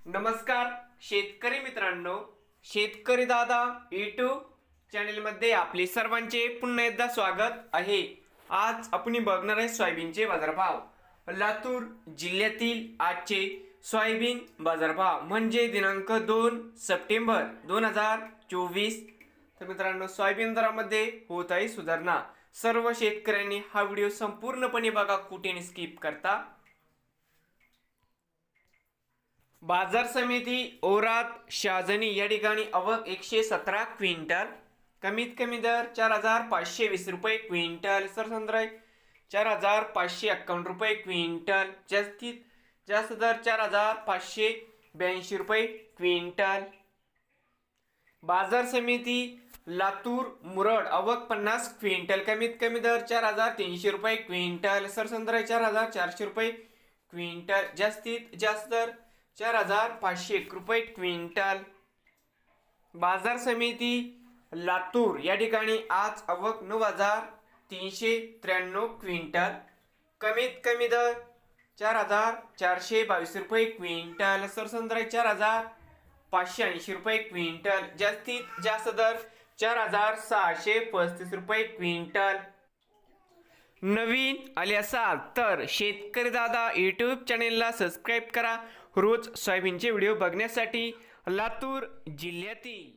नमस्कार शेतकरी मित्रांनो, शेतकरी दादा यूट्यूब चॅनलमध्ये आपले सर्वांचे पुन्हा एकदा स्वागत आहे। आज आपण बघणार आहे सोयाबीनचे बाजारभाव। लातूर जिल्ह्यातील आजचे सोयाबीन बाजारभाव म्हणजे दिनांक 2 सप्टेंबर 2024। तर मित्रांनो, सोयाबीन दरामध्ये होत आहे सुधारणा। सर्व शेतकऱ्यांनी हा व्हिडिओ संपूर्णपणे बघा, कुठे स्किप करता। बाजार समिती औराद शहाजनी या ठिकाणी आवक 117 क्विंटल, कमीत कमी दर 4520 रुपये क्विंटल, सरसंद्राई 4551 रुपये क्विंटल, जास्तीत जास्त दर 4582 रुपये क्विंटल। बाजार समिती लातूर मुरड आवक 50 क्विंटल, कमीत कमी दर 4300 रुपये क्विंटल, सरसंद्राई 4400 रुपये क्विंटल, जास्तीत जास्त दर 4501 रुपये क्विंटल। बाजार समिती लातूर या ठिकाणी आज आवक 9393 क्विंटल, कमीत कमी दर 4422 रुपये क्विंटल, सरसंद्राई 4580 रुपये क्विंटल, जास्तीत जास्त दर 4635 रुपये क्विंटल। नवीन आले असाल तर शेतकरी दादा यूट्यूब चॅनेलला सबस्क्राईब करा, रोज सोयाबीनचे व्हिडिओ बघण्यासाठी। लातूर जिल्ह्यातील